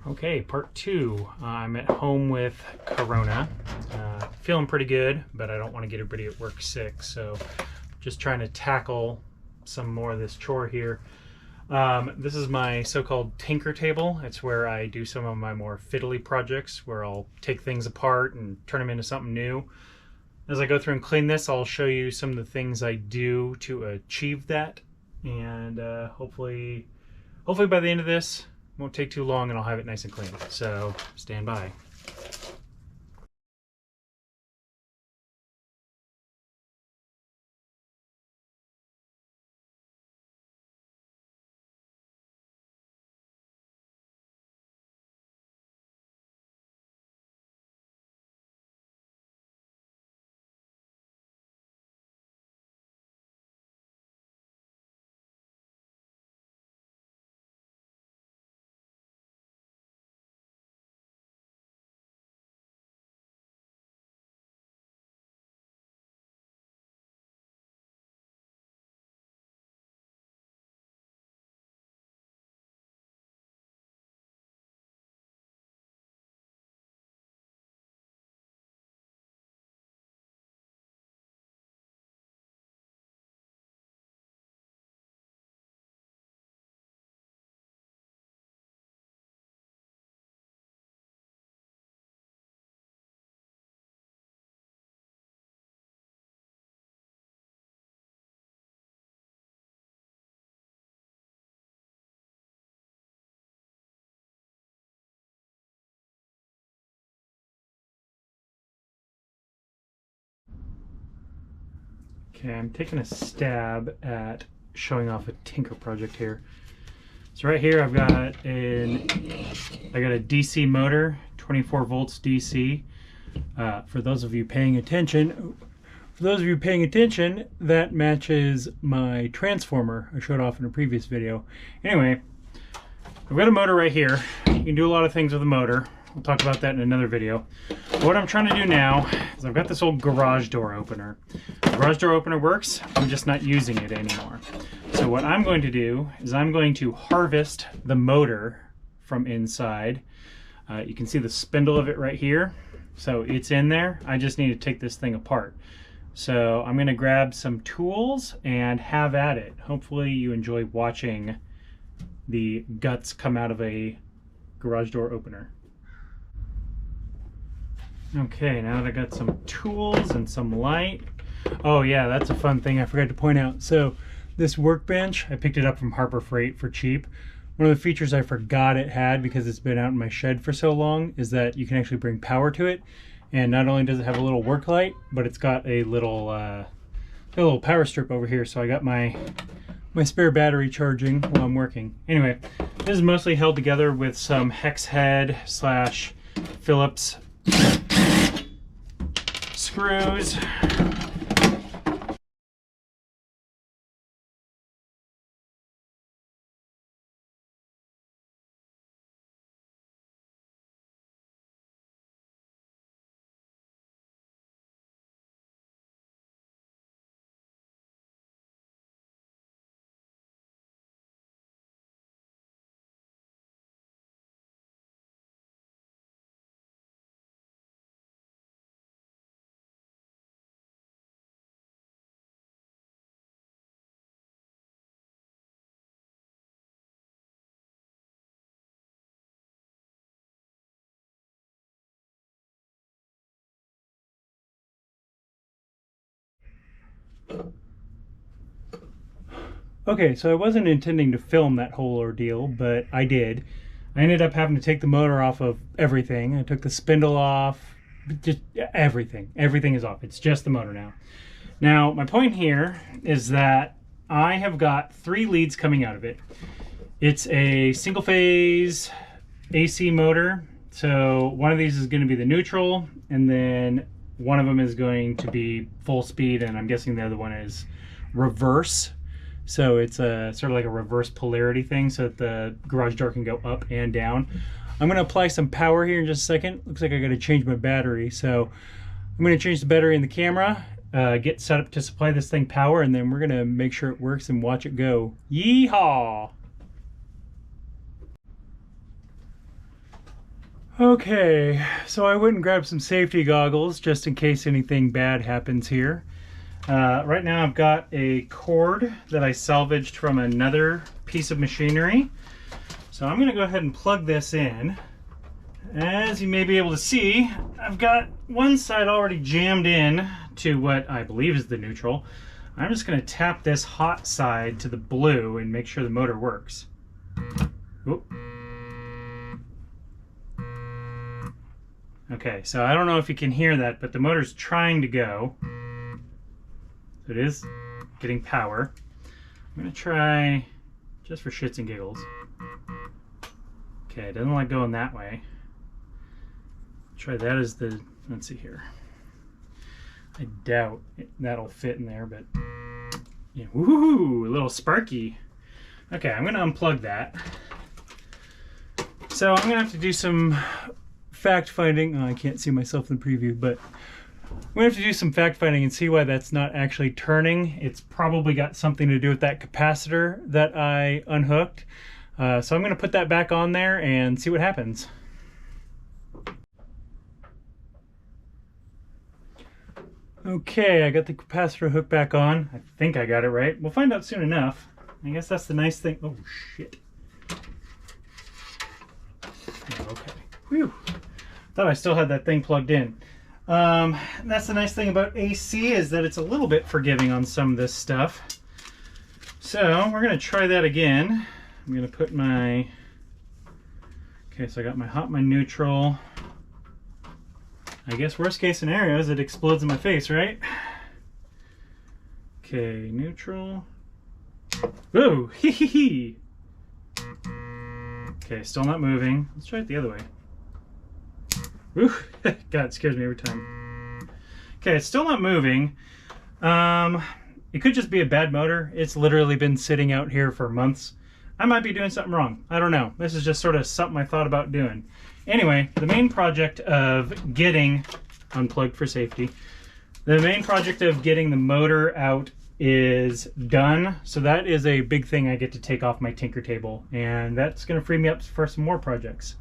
Okay, part two. I'm at home with Corona. Feeling pretty good, but I don't want to get everybody at work sick, so just trying to tackle some more of this chore here. This is my so-called tinker table. It's where I do some of my more fiddly projects, where I'll take things apart and turn them into something new. As I go through and clean this, I'll show you some of the things I do to achieve that, and hopefully by the end of this, won't take too long and I'll have it nice and clean. So stand by. Okay, I'm taking a stab at showing off a tinker project here. So right here I got a DC motor, 24 volts DC. For those of you paying attention, that matches my transformer I showed off in a previous video. Anyway, I've got a motor right here. You can do a lot of things with a motor. We'll talk about that in another video. But what I'm trying to do now is I've got this old garage door opener. The garage door opener works, I'm just not using it anymore. So what I'm going to do is I'm going to harvest the motor from inside. You can see the spindle of it right here. So it's in there. I just need to take this thing apart. So I'm going to grab some tools and have at it. Hopefully you enjoy watching the guts come out of a garage door opener. Okay, now that I got some tools and some light. Oh yeah, that's a fun thing I forgot to point out. So this workbench, I picked it up from Harbor Freight for cheap. One of the features I forgot it had because it's been out in my shed for so long is that you can actually bring power to it. And not only does it have a little work light, but it's got a little power strip over here. So I got my spare battery charging while I'm working. Anyway, this is mostly held together with some hex head / Phillips screws. Okay, so I wasn't intending to film that whole ordeal, but I did. I ended up having to take the motor off of everything. I took the spindle off, just everything. Everything is off. It's just the motor now. Now, my point here is that I have got 3 leads coming out of it. It's a single phase AC motor. So one of these is going to be the neutral, and then one of them is going to be full speed, and I'm guessing the other one is reverse. So it's a sort of like a reverse polarity thing so that the garage door can go up and down. I'm going to apply some power here in just a second. Looks like I got to change my battery. So I'm going to change the battery in the camera, get set up to supply this thing power, and then we're going to make sure it works and watch it go. Yeehaw! Okay, so I went and grabbed some safety goggles just in case anything bad happens here. Right now I've got a cord that I salvaged from another piece of machinery. So I'm going to go ahead and plug this in. As you may be able to see, I've got one side already jammed in to what I believe is the neutral. I'm just going to tap this hot side to the blue and make sure the motor works. Oop. Okay, so I don't know if you can hear that, but the motor's trying to go. So it is getting power. I'm going to try, just for shits and giggles. Okay, it doesn't like going that way. Try that as the, let's see here. I doubt that'll fit in there, but yeah, woohoo, a little sparky. Okay, I'm going to unplug that. So I'm going to have to do some fact finding. Oh, I can't see myself in the preview, but I'm going to have to do some fact finding and see why that's not actually turning. It's probably got something to do with that capacitor that I unhooked. So I'm going to put that back on there and see what happens. Okay, I got the capacitor hooked back on. I think I got it right. We'll find out soon enough. I guess that's the nice thing. Oh, shit. Okay. Whew. Thought I still had that thing plugged in. That's the nice thing about AC, is that it's a little bit forgiving on some of this stuff. So we're going to try that again. I'm going to put my... Okay, so I got my hot, my neutral. I guess worst case scenario is it explodes in my face, right? Okay, neutral. Whoa, hee hee hee. Okay, still not moving. Let's try it the other way. Woo, God, it scares me every time. Okay, it's still not moving. It could just be a bad motor. It's literally been sitting out here for months. I might be doing something wrong. I don't know. This is just sort of something I thought about doing. Anyway, the main project of getting, unplugged for safety, the main project of getting the motor out is done. So that is a big thing I get to take off my tinker table, and that's going to free me up for some more projects.